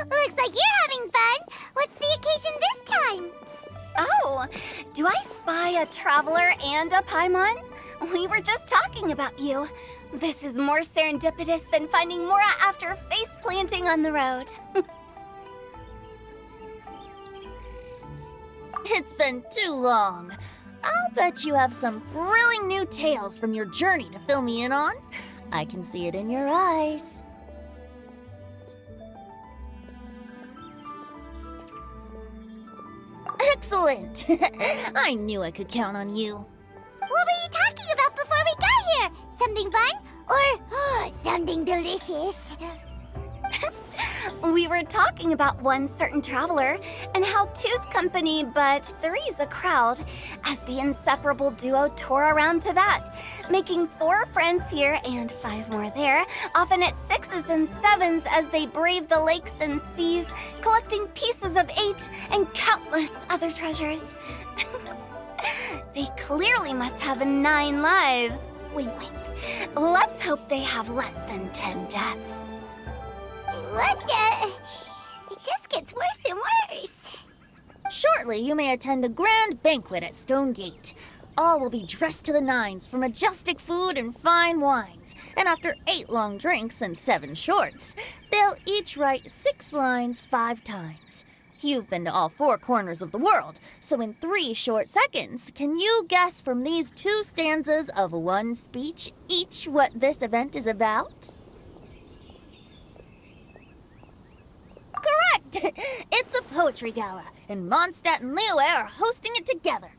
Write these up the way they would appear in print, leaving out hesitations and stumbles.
Looks like you're having fun. What's the occasion this time? Oh, do I spy a traveler and a Paimon? We were just talking about you. This is more serendipitous than finding Mora after face planting on the road. It's been too long. I'll bet you have some thrilling new tales from your journey to fill me in on. I can see it in your eyes. Excellent! I knew I could count on you. What were you talking about before we got here? Something fun? Or something delicious? We were talking about one certain traveler and how two's company but three's a crowd as the inseparable duo tore around Tibet, making 4 friends here and 5 more there, often at 6s and 7s as they braved the lakes and seas, collecting pieces of 8 and countless other treasures. They clearly must have 9 lives. Wink, wink. Let's hope they have less than 10 deaths. What the? It just gets worse and worse. Shortly, you may attend a grand banquet at Stone Gate. All will be dressed to the nines for majestic food and fine wines. And after 8 long drinks and 7 shorts, they'll each write 6 lines 5 times. You've been to all 4 corners of the world, so in 3 short seconds, can you guess from these 2 stanzas of 1 speech each what this event is about? Correct! It's a poetry gala, and Mondstadt and Liyue are hosting it together.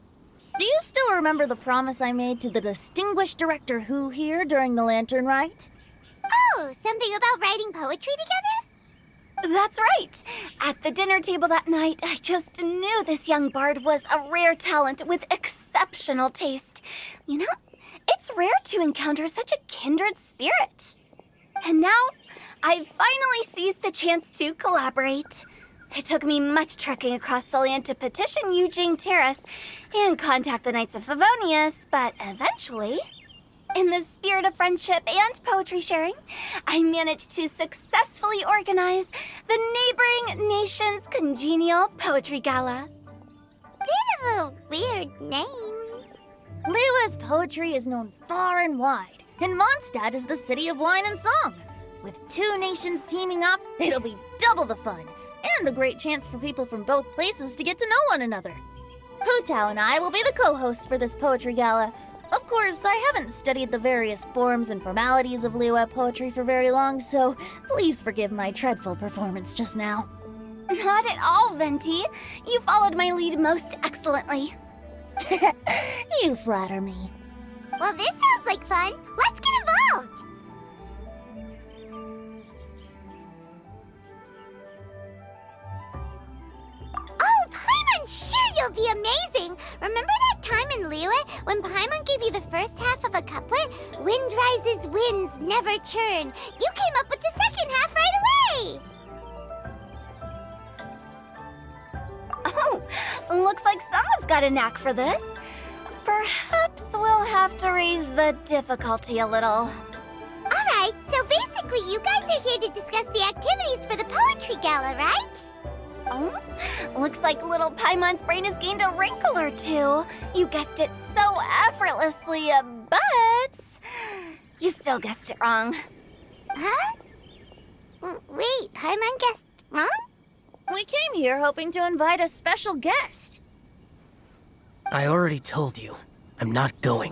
Do you still remember the promise I made to the distinguished director Hu here during the lantern rite? Oh, something about writing poetry together? That's right! At the dinner table that night, I just knew this young bard was a rare talent with exceptional taste. You know, it's rare to encounter such a kindred spirit. And now, I've finally seized the chance to collaborate. It took me much trekking across the land to petition Yujing Terrace and contact the Knights of Favonius, but eventually, in the spirit of friendship and poetry sharing, I managed to successfully organize the neighboring nation's congenial poetry gala. Bit of a weird name. Liyue's poetry is known far and wide, and Mondstadt is the city of wine and song. With 2 nations teaming up, it'll be double the fun, and a great chance for people from both places to get to know one another. Hu Tao and I will be the co-hosts for this poetry gala. Of course, I haven't studied the various forms and formalities of Liyue poetry for very long, so please forgive my dreadful performance just now. Not at all, Venti. You followed my lead most excellently. You flatter me. Well, this sounds like fun. Let's get involved. Oh, Paimon, sure you'll be amazing. Remember that time in Liyue when Paimon gave you the first half of a couplet? Wind rises, winds never churn. You came up with the second half right away. Oh, looks like someone's got a knack for this. Perhaps we'll have to raise the difficulty a little. Alright, so basically you guys are here to discuss the activities for the poetry gala, right? Oh, looks like little Paimon's brain has gained a wrinkle or 2. You guessed it so effortlessly, but you still guessed it wrong. Huh? Wait, Paimon guessed wrong? We came here hoping to invite a special guest. I already told you, I'm not going.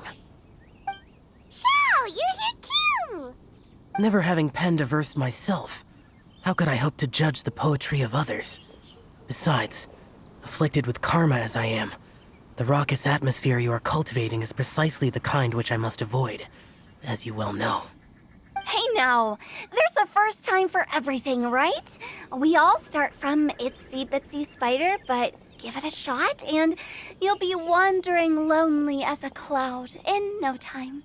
Xiao, you're here too! Never having penned a verse myself, how could I hope to judge the poetry of others? Besides, afflicted with karma as I am, the raucous atmosphere you are cultivating is precisely the kind which I must avoid, as you well know. Hey now, there's a first time for everything, right? We all start from itsy bitsy spider, but give it a shot and you'll be wandering lonely as a cloud in no time.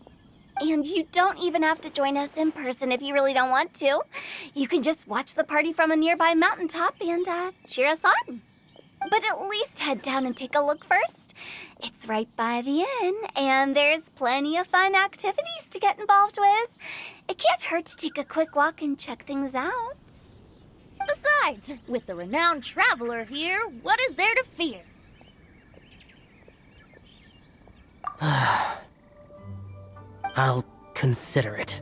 And you don't even have to join us in person if you really don't want to. You can just watch the party from a nearby mountaintop and cheer us on. But at least head down and take a look first. It's right by the inn, and there's plenty of fun activities to get involved with. It can't hurt to take a quick walk and check things out. Besides, with the renowned traveler here, what is there to fear? I'll consider it.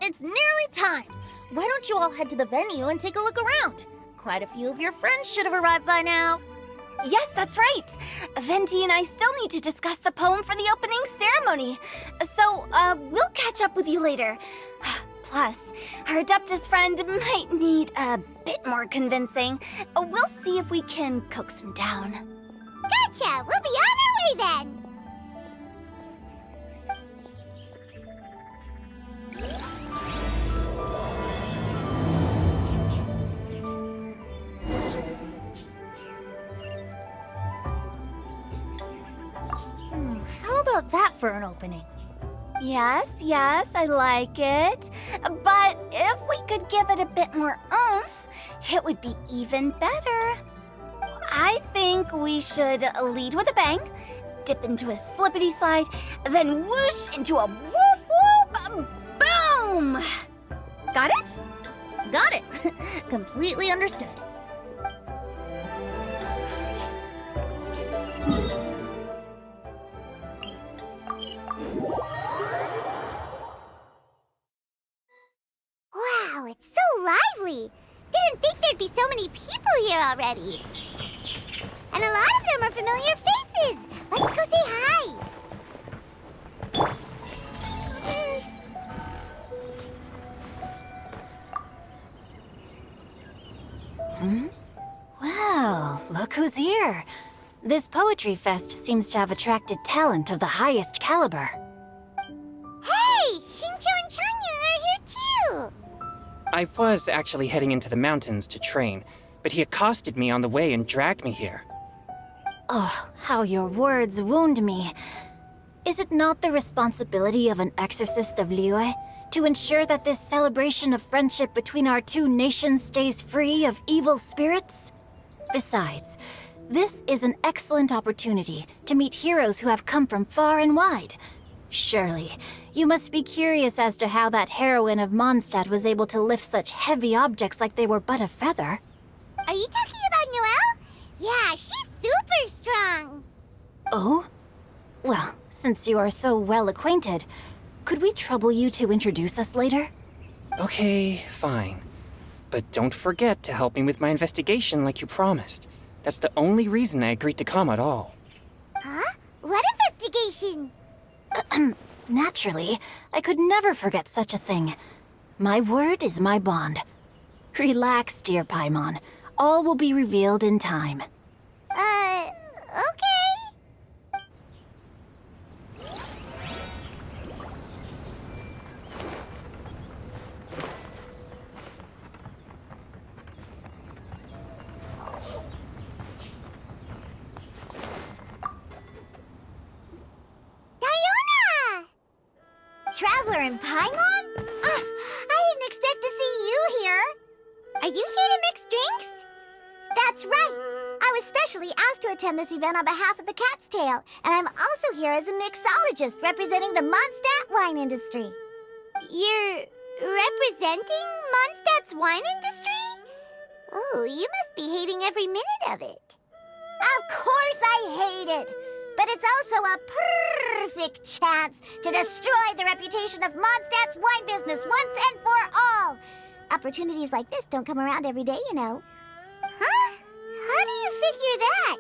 It's nearly time. Why don't you all head to the venue and take a look around? Quite a few of your friends should have arrived by now. Yes, that's right. Venti and I still need to discuss the poem for the opening ceremony. So, we'll catch up with you later. Plus, our Adeptus friend might need a bit more convincing. We'll see if we can coax him down. Gotcha! We'll be on our way then! How about that for an opening? Yes, I like it. But if we could give it a bit more oomph, it would be even better. I think we should lead with a bang, dip into a slippity slide, then whoosh into a whoop whoop boom! Got it? Got it. Completely understood. Wow, it's so lively! Didn't think there'd be so many people here already. And a lot of them are familiar faces! Let's go say hi! Well, look who's here. This poetry fest seems to have attracted talent of the highest caliber. Hey! Xingqiu and Changyun are here too! I was actually heading into the mountains to train, but he accosted me on the way and dragged me here. Oh, how your words wound me. Is it not the responsibility of an exorcist of Liyue to ensure that this celebration of friendship between our two nations stays free of evil spirits? Besides, this is an excellent opportunity to meet heroes who have come from far and wide. Surely, you must be curious as to how that heroine of Mondstadt was able to lift such heavy objects like they were but a feather. Are you talking about Noelle? Yeah, she's super strong! Oh? Well, since you are so well acquainted, could we trouble you to introduce us later? Okay, fine. But don't forget to help me with my investigation like you promised. That's the only reason I agreed to come at all. Huh? What investigation? Naturally, I could never forget such a thing. My word is my bond. Relax, dear Paimon. All will be revealed in time. Okay. Diona! Traveler and Paimon? I didn't expect to see you here. Are you here to mix drinks? That's right. I was specially asked to attend this event on behalf of the Cat's Tail, and I'm also here as a mixologist representing the Mondstadt wine industry. You're representing Mondstadt's wine industry? Oh, you must be hating every minute of it. Of course I hate it, but it's also a perfect chance to destroy the reputation of Mondstadt's wine business once and for all. Opportunities like this don't come around every day, you know. Huh? How do you figure that?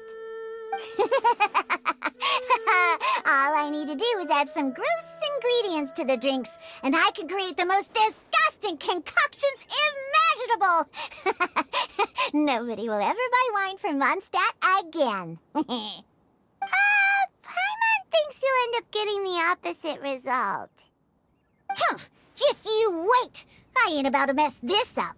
All I need to do is add some gross ingredients to the drinks, and I can create the most disgusting concoctions imaginable. Nobody will ever buy wine from Mondstadt again. Paimon thinks you'll end up getting the opposite result. Humph! Just you wait! I ain't about to mess this up.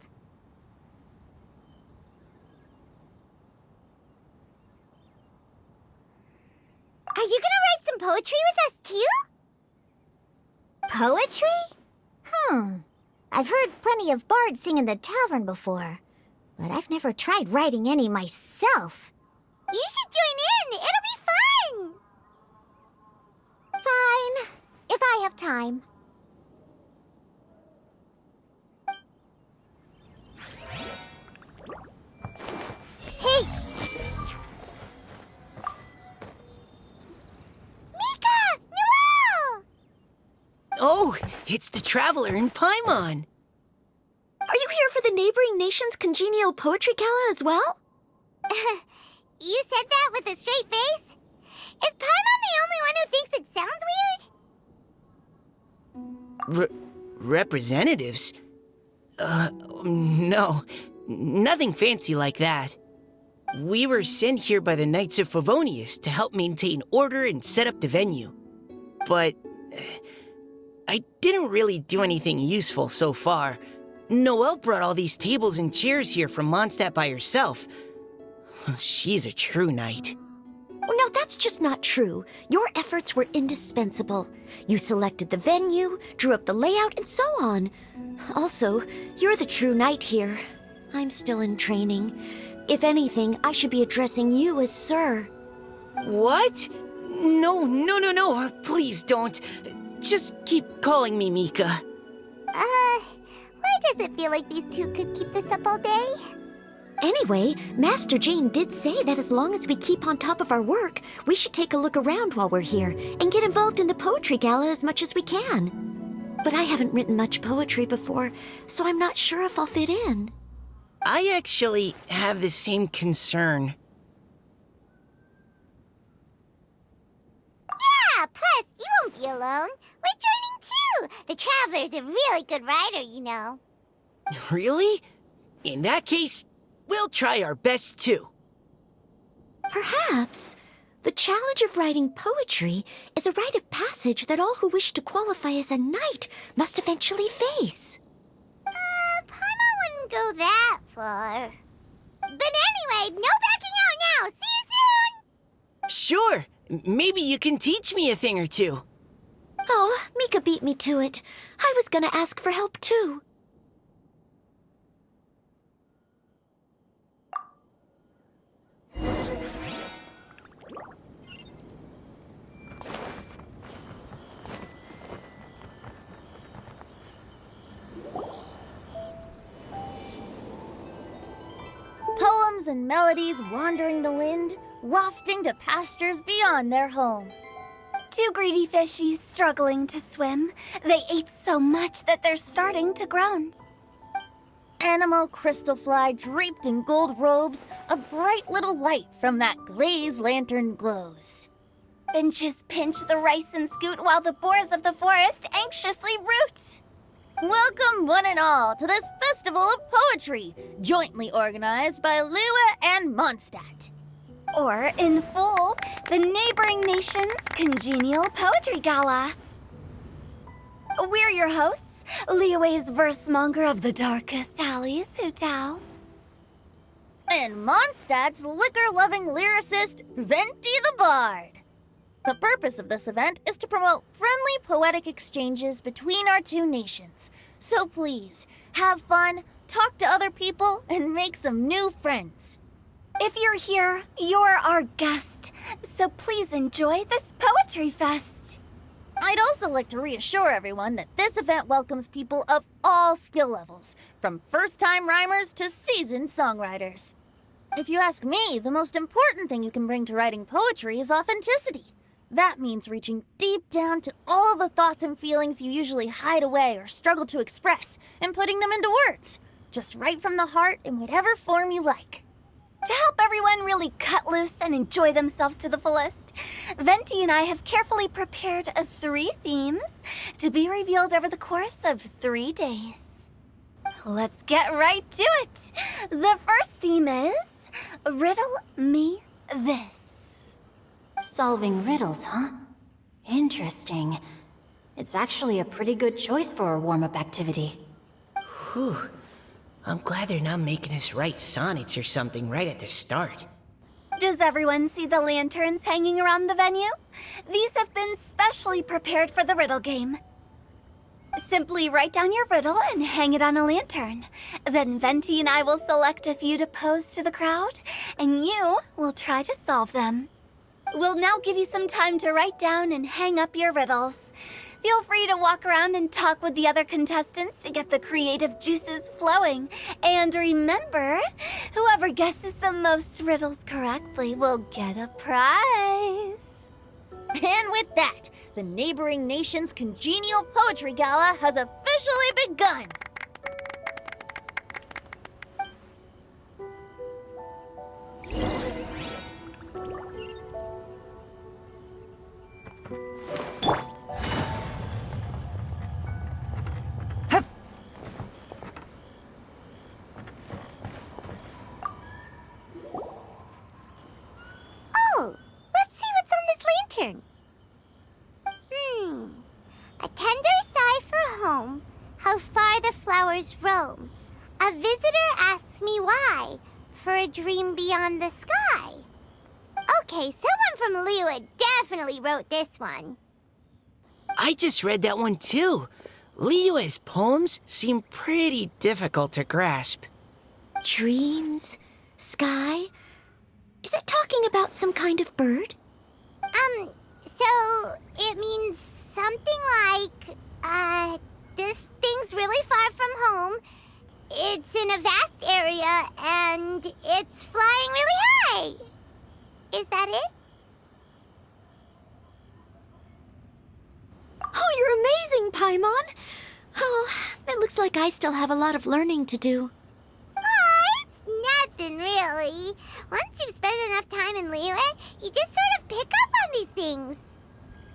Are you gonna write some poetry with us too? Poetry? I've heard plenty of bards sing in the tavern before, but I've never tried writing any myself. You should join in. It'll be fun. Fine, if I have time. Hey! Mika! Noelle! Oh, it's the Traveler in Paimon. Are you here for the neighboring nation's congenial poetry gala as well? You said that with a straight face? Is Paimon the only one who thinks it sounds weird? Representatives? No. Nothing fancy like that. We were sent here by the Knights of Favonius to help maintain order and set up the venue. But I didn't really do anything useful so far. Noelle brought all these tables and chairs here from Mondstadt by herself. She's a true knight. Oh, no, that's just not true. Your efforts were indispensable. You selected the venue, drew up the layout, and so on. Also, you're the true knight here. I'm still in training. If anything, I should be addressing you as Sir. What? No. Please don't. Just keep calling me Mika. Why does it feel like these two could keep this up all day? Anyway, Master Jane did say that as long as we keep on top of our work, we should take a look around while we're here and get involved in the poetry gala as much as we can. But I haven't written much poetry before, so I'm not sure if I'll fit in. I actually have the same concern. Yeah, plus, you won't be alone. We're joining too. The Traveler's a really good writer, you know. Really? In that case, we'll try our best too. Perhaps. The challenge of writing poetry is a rite of passage that all who wish to qualify as a knight must eventually face. Paimon wouldn't go that far. But anyway, no backing out now. See you soon! Sure. Maybe you can teach me a thing or two. Oh, Mika beat me to it. I was gonna ask for help too. Poems and melodies wandering the wind, wafting to pastures beyond their home. Two greedy fishies struggling to swim. They ate so much that they're starting to groan. Animal crystal fly draped in gold robes, a bright little light from that glazed lantern glows. Benches pinch the rice and scoot while the boars of the forest anxiously root. Welcome, one and all, to this festival of poetry, jointly organized by Lua and Mondstadt. Or, in full, the neighboring nation's congenial poetry gala. We're your hosts, Liyue's verse monger of the darkest alleys, Hutao. And Mondstadt's liquor-loving lyricist, Venti the Bard. The purpose of this event is to promote friendly poetic exchanges between our two nations. So please, have fun, talk to other people, and make some new friends. If you're here, you're our guest, so please enjoy this poetry fest. I'd also like to reassure everyone that this event welcomes people of all skill levels, from first-time rhymers to seasoned songwriters. If you ask me, the most important thing you can bring to writing poetry is authenticity. That means reaching deep down to all the thoughts and feelings you usually hide away or struggle to express, and putting them into words, just right from the heart in whatever form you like. To help everyone really cut loose and enjoy themselves to the fullest, Venti and I have carefully prepared 3 themes to be revealed over the course of 3 days. Let's get right to it. The first theme is Riddle Me This. Solving riddles, huh? Interesting. It's actually a pretty good choice for a warm-up activity. Whew. I'm glad they're not making us write sonnets or something right at the start. Does everyone see the lanterns hanging around the venue? These have been specially prepared for the riddle game. Simply write down your riddle and hang it on a lantern. Then Venti and I will select a few to pose to the crowd, and you will try to solve them. We'll now give you some time to write down and hang up your riddles. Feel free to walk around and talk with the other contestants to get the creative juices flowing. And remember, whoever guesses the most riddles correctly will get a prize. And with that, the neighboring nation's congenial poetry gala has officially begun. Oh, let's see what's on this lantern. A tender sigh for home, how far the flowers roam. A visitor asks me why, for a dream beyond the sky. Okay, someone from Liyue definitely wrote this one. I just read that one too. Liyue's poems seem pretty difficult to grasp. Dreams? Sky? Is it talking about some kind of bird? So it means something like, this thing's really far from home. It's in a vast area, and it's flying really high. Is that it? Oh, you're amazing, Paimon! Oh, it looks like I still have a lot of learning to do. It's nothing, really. Once you've spent enough time in Liyue, you just sort of pick up on these things.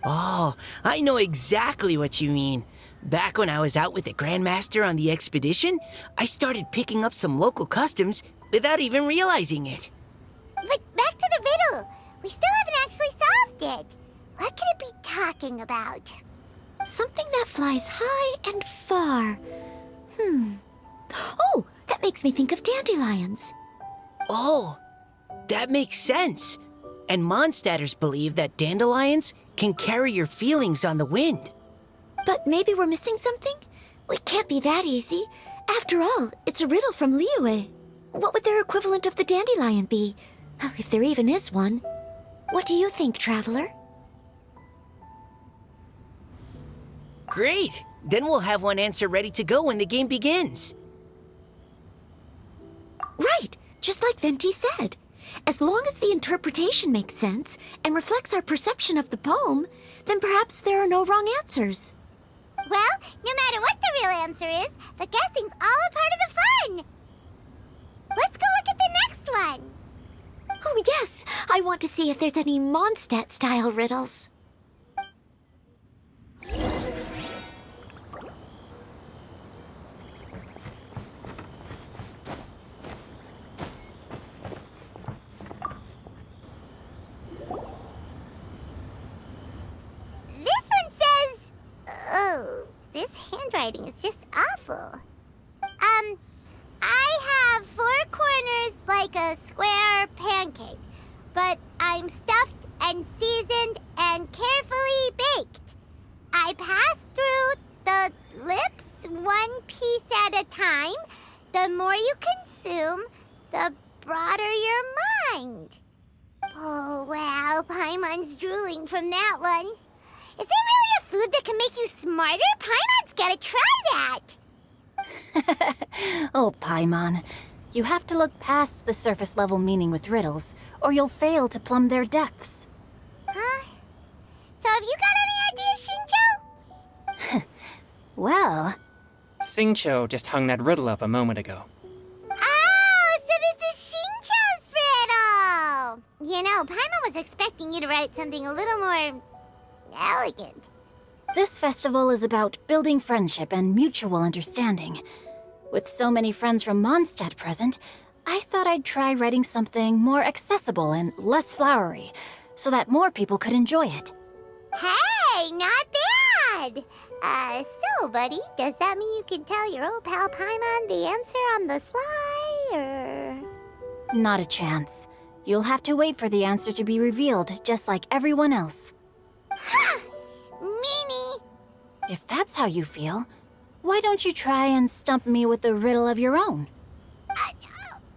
Oh, I know exactly what you mean. Back when I was out with the Grandmaster on the expedition, I started picking up some local customs without even realizing it. But back to the riddle. We still haven't actually solved it. What could it be talking about? Something that flies high and far. Oh, that makes me think of dandelions. Oh, that makes sense. And Mondstadters believe that dandelions can carry your feelings on the wind. But maybe we're missing something? It can't be that easy. After all, it's a riddle from Liyue. What would their equivalent of the dandelion be? If there even is one. What do you think, Traveler? Great! Then we'll have one answer ready to go when the game begins. Right, just like Venti said. As long as the interpretation makes sense and reflects our perception of the poem, then perhaps there are no wrong answers. Well, no matter what the real answer is, the guessing's all a part of the fun. Let's go look at the next one. Oh yes, I want to see if there's any Mondstadt-style riddles. This handwriting is just awful. I have 4 corners like a square pancake, but I'm stuffed and seasoned and carefully baked. I pass through the lips 1 piece at a time. The more you consume, the broader your mind. Oh, wow, Paimon's drooling from that one. Is there really a food that can make you smarter? Paimon's gotta try that! Oh, Paimon, you have to look past the surface-level meaning with riddles, or you'll fail to plumb their depths. Huh? So have you got any ideas, Shinjo? Well... Xingqiu just hung that riddle up a moment ago. Oh, so this is Shinjo's riddle! You know, Paimon was expecting you to write something a little more... elegant. This festival is about building friendship and mutual understanding. With so many friends from Mondstadt present, I thought I'd try writing something more accessible and less flowery, so that more people could enjoy it. Hey! Hey, not bad. So, buddy, does that mean you can tell your old pal Paimon the answer on the sly, or...? Not a chance. You'll have to wait for the answer to be revealed, just like everyone else. Ha! Meanie! If that's how you feel, why don't you try and stump me with a riddle of your own?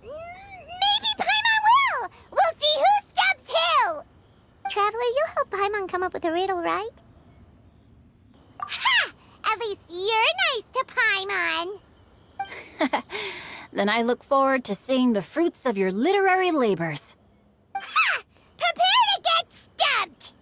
Maybe Paimon will! We'll see who stumps who! Traveler, you'll help Paimon come up with a riddle, right? Ha! At least you're nice to Paimon! Then I look forward to seeing the fruits of your literary labors. Ha! Prepare to get stumped!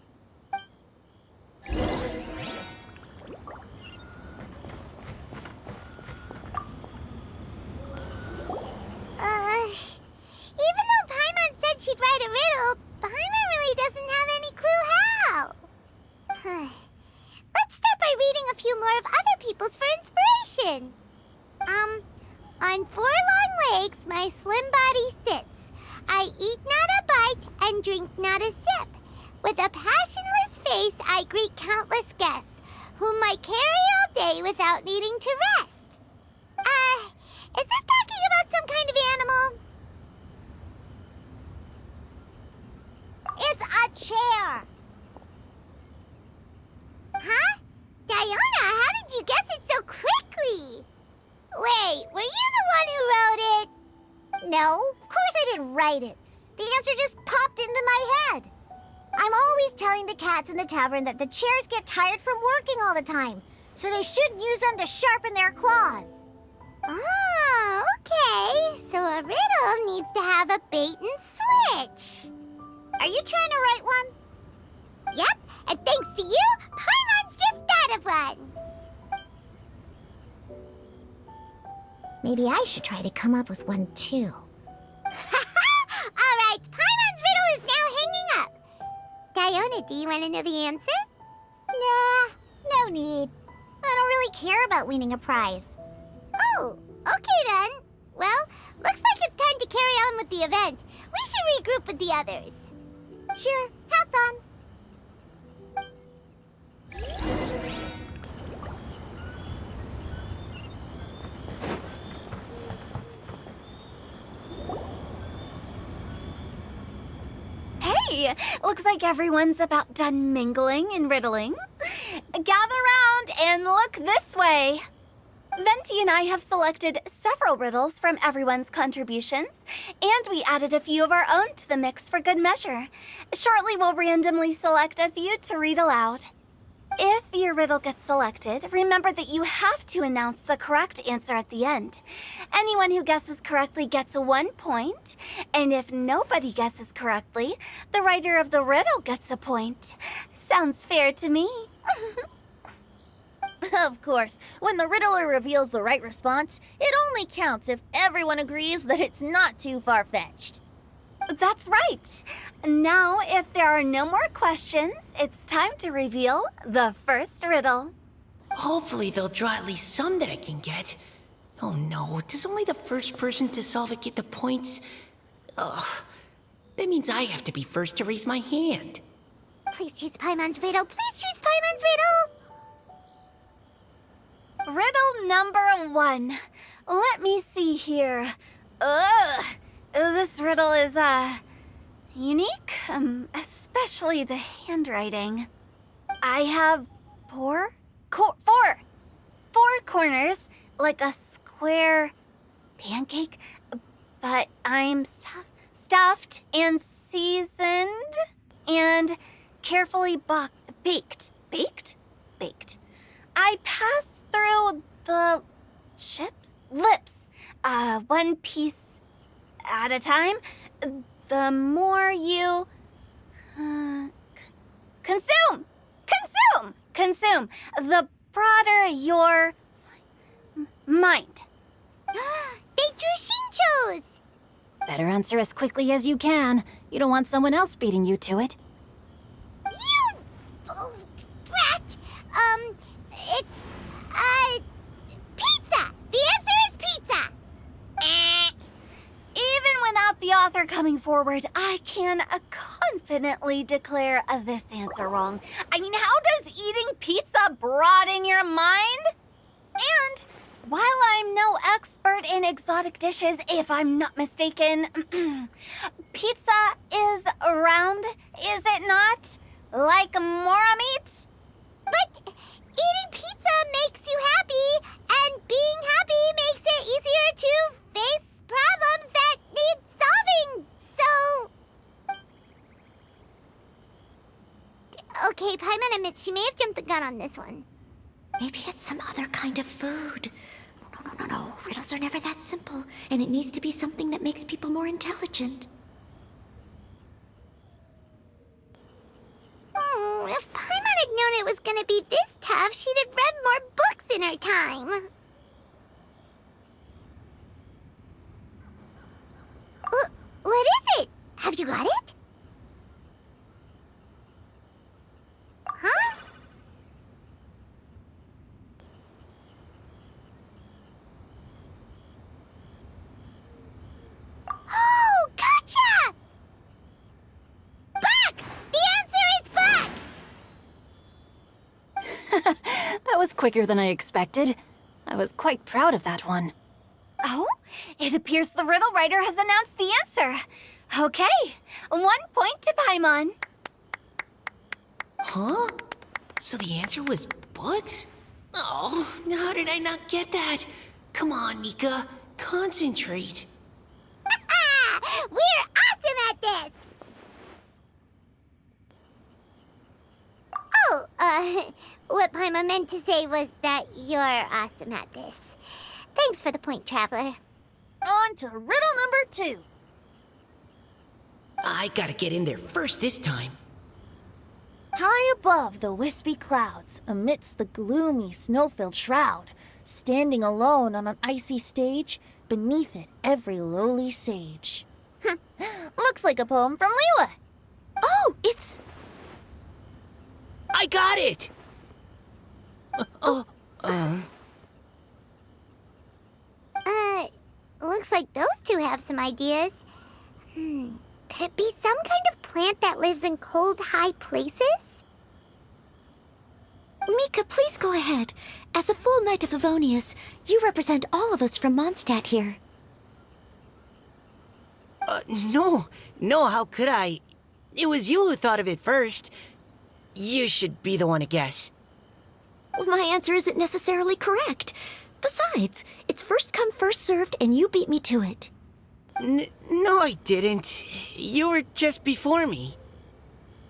Even though Paimon said she'd write a riddle, Paimon really doesn't have any clue how. Let's start by reading a few more of other people's for inspiration. On 4 long legs, my slim body sits. I eat not a bite and drink not a sip. With a passionless face, I greet countless guests, whom I carry all day without needing to rest. Is this talking about some kind of animal? It's a chair. Huh? Diona, how did you guess it so quickly? Wait, were you the one who wrote it? No, of course I didn't write it. The answer just popped into my head. I'm always telling the cats in the tavern that the chairs get tired from working all the time, so they shouldn't use them to sharpen their claws. Oh, okay. So a riddle needs to have a bait and switch. Are you trying to write one? Yep, and thanks to you, Paimon's just thought of one. Maybe I should try to come up with one too. All right, Paimon's riddle is now hanging up. Diona, do you want to know the answer? Nah, no need. I don't really care about winning a prize. Oh, okay then. Well, looks like it's time to carry on with the event. We should regroup with the others. Sure, have fun. Hey, looks like everyone's about done mingling and riddling. Gather round and look this way. Venti and I have selected several riddles from everyone's contributions, and we added a few of our own to the mix for good measure. Shortly, we'll randomly select a few to read aloud. If your riddle gets selected, remember that you have to announce the correct answer at the end. Anyone who guesses correctly gets 1 point, and if nobody guesses correctly, the writer of the riddle gets a point. Sounds fair to me. Of course, when the riddler reveals the right response, it only counts if everyone agrees that it's not too far-fetched. That's right. Now, if there are no more questions, it's time to reveal the first riddle. Hopefully they'll draw at least some that I can get. Oh no, does only the first person to solve it get the points? Ugh, that means I have to be first to raise my hand. Please choose Paimon's riddle. Please choose Paimon's riddle. Riddle number 1. Let me see here. Ugh. This riddle is, unique, especially the handwriting. I have four corners, like a square pancake, but I'm stuffed and seasoned and carefully baked. Baked. I pass through the lips, one piece at a time. The more you consume, the broader your mind. They drew Shinchos! Better answer as quickly as you can. You don't want someone else beating you to it. You brat! It's, pizza! The answer is pizza! Even without the author coming forward, I can confidently declare this answer wrong. I mean, how does eating pizza broaden your mind? And while I'm no expert in exotic dishes, if I'm not mistaken, pizza is round, is it not? Like mora meat? But eating pizza makes you happy, and being happy makes it easier to face problems that need solving. So... Okay, Paimon admits she may have jumped the gun on this one. Maybe it's some other kind of food. No. Riddles are never that simple, and it needs to be something that makes people more intelligent. If Paimon had known it was gonna be this tough, she'd have read more books in her time. What is it? Have you got it? Huh? Oh, gotcha! Bucks! The answer is bucks! That was quicker than I expected. I was quite proud of that one. Oh, it appears the riddle writer has announced the answer. Okay, 1 point to Paimon. Huh? So the answer was books? Oh, how did I not get that? Come on, Mika. Concentrate. We're awesome at this! Oh, what Paimon meant to say was that you're awesome at this. Thanks for the point, Traveler. On to riddle number 2. I gotta get in there first this time. High above the wispy clouds, amidst the gloomy snow-filled shroud, standing alone on an icy stage, beneath it every lowly sage. Looks like a poem from Liyue. Oh, it's... I got it! Looks like those two have some ideas. Could it be some kind of plant that lives in cold, high places? Mika, please go ahead. As a full Knight of Favonius, you represent all of us from Mondstadt here. No, how could I? It was you who thought of it first. You should be the one to guess. Well, my answer isn't necessarily correct. Besides, it's first come, first served, and you beat me to it. No, I didn't. You were just before me.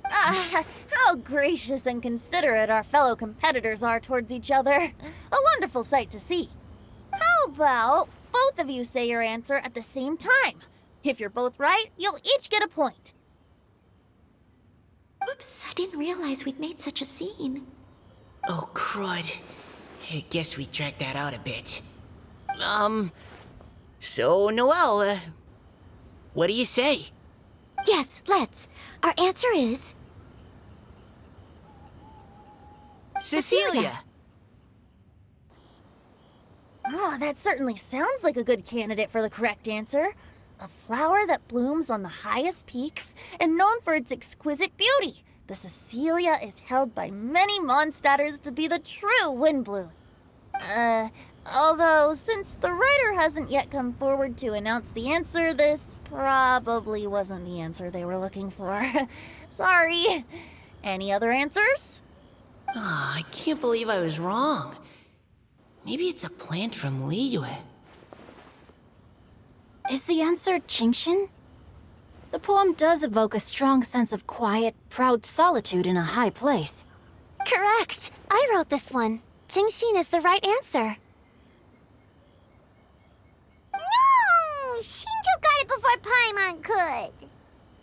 How gracious and considerate our fellow competitors are towards each other. A wonderful sight to see. How about both of you say your answer at the same time? If you're both right, you'll each get a point. Oops, I didn't realize we'd made such a scene. Oh, crud. I guess we dragged that out a bit. So, Noelle, what do you say? Yes, let's. Our answer is... Cecilia! Oh, that certainly sounds like a good candidate for the correct answer. A flower that blooms on the highest peaks and known for its exquisite beauty. The Cecilia is held by many Mondstadters to be the true windbloom. Although, since the writer hasn't yet come forward to announce the answer, this probably wasn't the answer they were looking for. Sorry. Any other answers? Ah, I can't believe I was wrong. Maybe it's a plant from Liyue. Is the answer Genshin? The poem does evoke a strong sense of quiet, proud solitude in a high place. Correct. I wrote this one. Genshin is the right answer. No! Shinjo got it before Paimon could.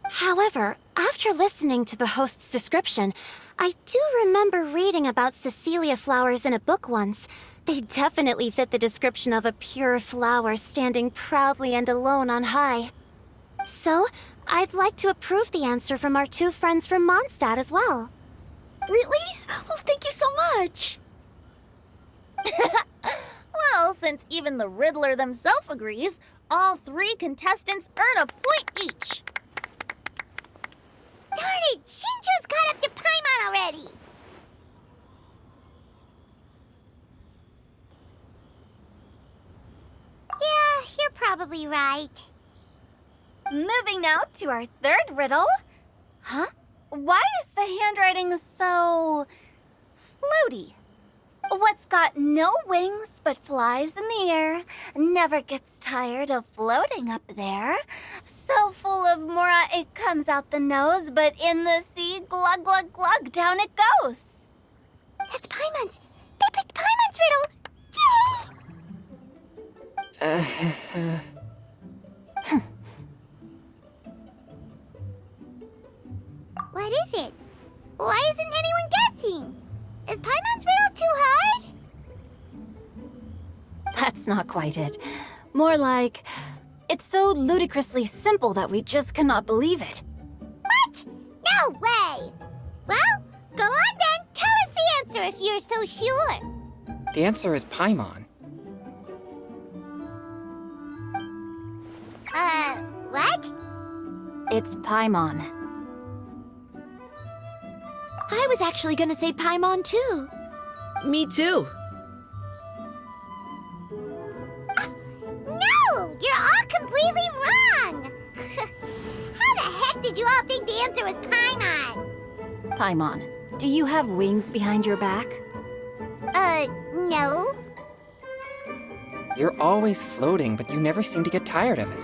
However, after listening to the host's description, I do remember reading about Cecilia flowers in a book once. They definitely fit the description of a pure flower standing proudly and alone on high. So, I'd like to approve the answer from our two friends from Mondstadt as well. Really? Oh, thank you so much. Well, since even the Riddler themselves agrees, all 3 contestants earn a point each. Darn it! Shinjo's caught up to Paimon already! Yeah, you're probably right. Moving now to our third riddle. Huh? Why is the handwriting so floaty? What's got no wings but flies in the air, never gets tired of floating up there. So full of mora it comes out the nose, but in the sea, glug glug glug, down it goes. That's Paimon's! They picked Paimon's riddle! Yay! What is it? Why isn't anyone guessing? Is Paimon's riddle too hard? That's not quite it. More like, it's so ludicrously simple that we just cannot believe it. What? No way! Well, go on then. Tell us the answer if you're so sure. The answer is Paimon. What? It's Paimon. I was actually gonna say Paimon too. Me too. No! You're all completely wrong! How the heck did you all think the answer was Paimon? Paimon, do you have wings behind your back? No. You're always floating, but you never seem to get tired of it.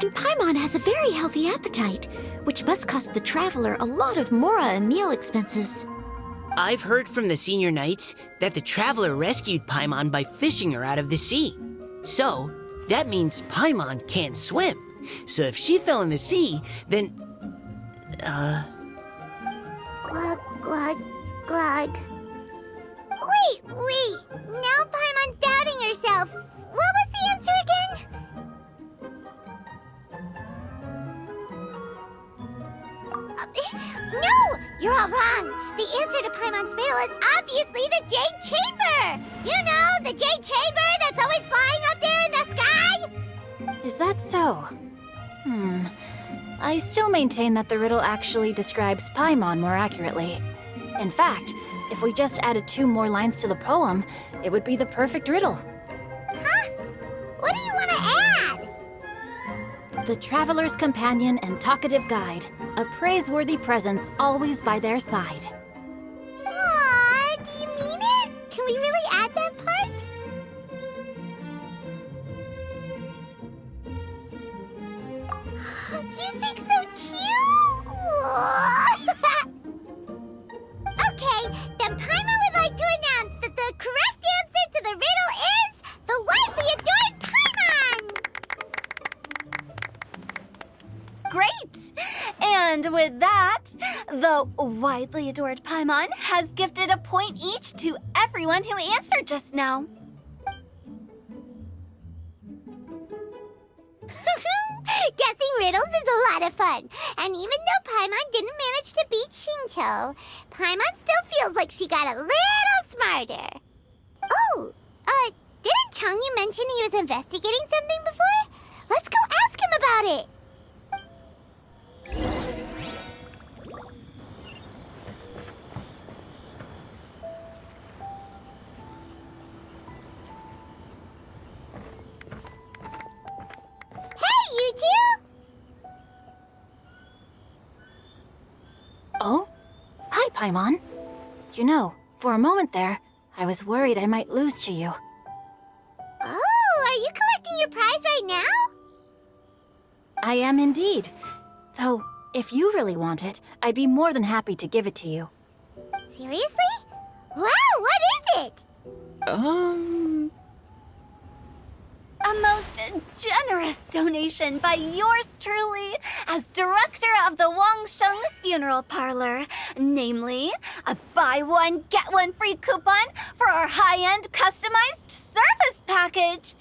And Paimon has a very healthy appetite, which must cost the traveler a lot of mora and meal expenses. I've heard from the senior knights that the traveler rescued Paimon by fishing her out of the sea. So, that means Paimon can't swim. So if she fell in the sea, then... Glug, glug, glug. Wait! Now Paimon's doubting herself. What was the answer again? No! You're all wrong! The answer to Paimon's riddle is obviously the Jade Chamber! You know, the Jade Chamber that's always flying up there in the sky? Is that so? I still maintain that the riddle actually describes Paimon more accurately. In fact, if we just added 2 more lines to the poem, it would be the perfect riddle. Huh? What do you want to add? The traveler's companion and talkative guide, a praiseworthy presence always by their side. Aw, do you mean it? Can we really add that part? You think so cute? Okay, then Paimon would like to announce that the correct answer to the riddle is the widely adored Paimon! Great! And with that, the widely adored Paimon has gifted a point each to everyone who answered just now. Guessing riddles is a lot of fun. And even though Paimon didn't manage to beat Shinto, Paimon still feels like she got a little smarter. Oh, didn't Changyu mention he was investigating something before? Let's go ask him about it. Hey, you two! Oh? Hi, Paimon. You know, for a moment there, I was worried I might lose to you. Oh, are you collecting your prize right now? I am indeed. Though, if you really want it, I'd be more than happy to give it to you. Seriously? Wow, what is it? A most generous donation by yours truly as director of the Wangsheng Funeral Parlor. Namely, a buy one, get one free coupon for our high-end customized service package.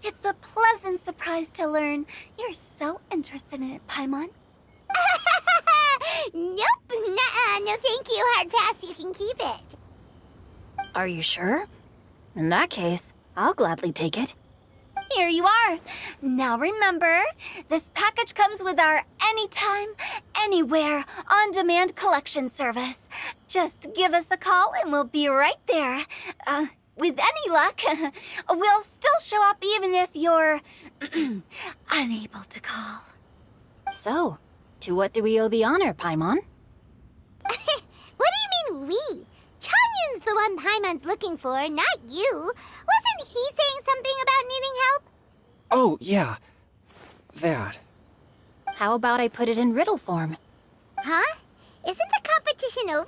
It's a pleasant surprise to learn you're so interested in it, Paimon. Nope, nuh-uh, no thank you, hard pass, you can keep it. Are you sure? In that case, I'll gladly take it. Here you are. Now remember, this package comes with our anytime, anywhere, on-demand collection service. Just give us a call and we'll be right there. With any luck, we'll still show up even if you're unable to call. So, to what do we owe the honor, Paimon? What do you mean we? Changyun's the one Paimon's looking for, not you. Wasn't he saying something about needing help? Oh, yeah. That. How about I put it in riddle form? Huh? Isn't the competition over?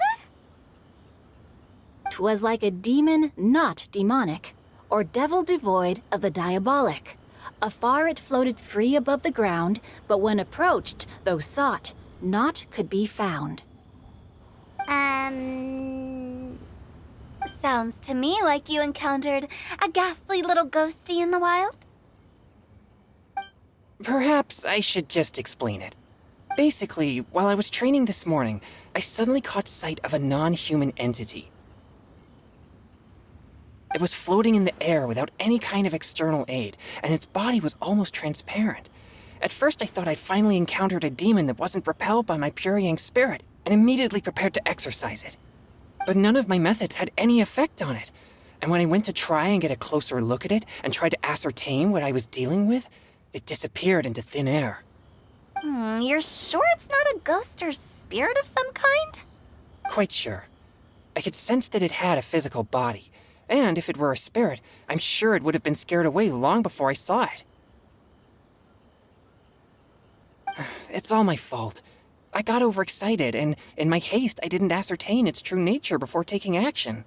'Twas like a demon not demonic, or devil devoid of the diabolic. Afar it floated free above the ground, but when approached, though sought, naught could be found. Sounds to me like you encountered a ghastly little ghostie in the wild. Perhaps I should just explain it. Basically, while I was training this morning, I suddenly caught sight of a non-human entity. It was floating in the air without any kind of external aid, and its body was almost transparent. At first I thought I'd finally encountered a demon that wasn't repelled by my pure yang spirit, and immediately prepared to exorcise it. But none of my methods had any effect on it, and when I went to try and get a closer look at it and try to ascertain what I was dealing with, it disappeared into thin air. You're sure it's not a ghost or spirit of some kind? Quite sure. I could sense that it had a physical body, and if it were a spirit, I'm sure it would have been scared away long before I saw it. It's all my fault. I got overexcited, and in my haste, I didn't ascertain its true nature before taking action.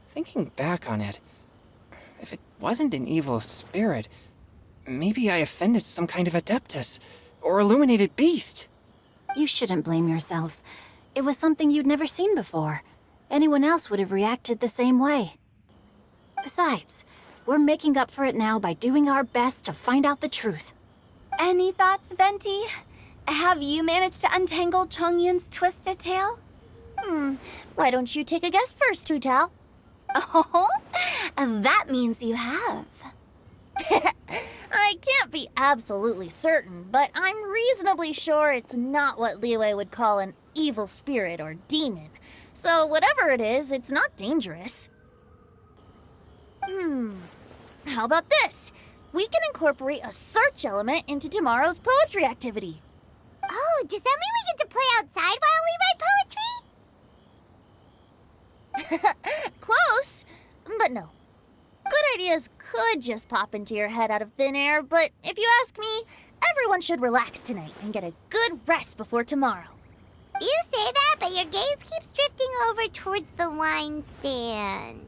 Thinking back on it, if it wasn't an evil spirit, maybe I offended some kind of adeptus, or illuminated beast. You shouldn't blame yourself. It was something you'd never seen before. Anyone else would have reacted the same way. Besides, we're making up for it now by doing our best to find out the truth. Any thoughts, Venti? Have you managed to untangle Chongyun's twisted tail? Why don't you take a guess first, Tutao? Oh, that means you have. I can't be absolutely certain, but I'm reasonably sure it's not what Liyue would call an evil spirit or demon. So whatever it is, it's not dangerous. How about this? We can incorporate a search element into tomorrow's poetry activity. Oh, does that mean we get to play outside while we write poetry? Close, but no. Good ideas could just pop into your head out of thin air, but if you ask me, everyone should relax tonight and get a good rest before tomorrow. You say that, but your gaze keeps drifting over towards the wine stand.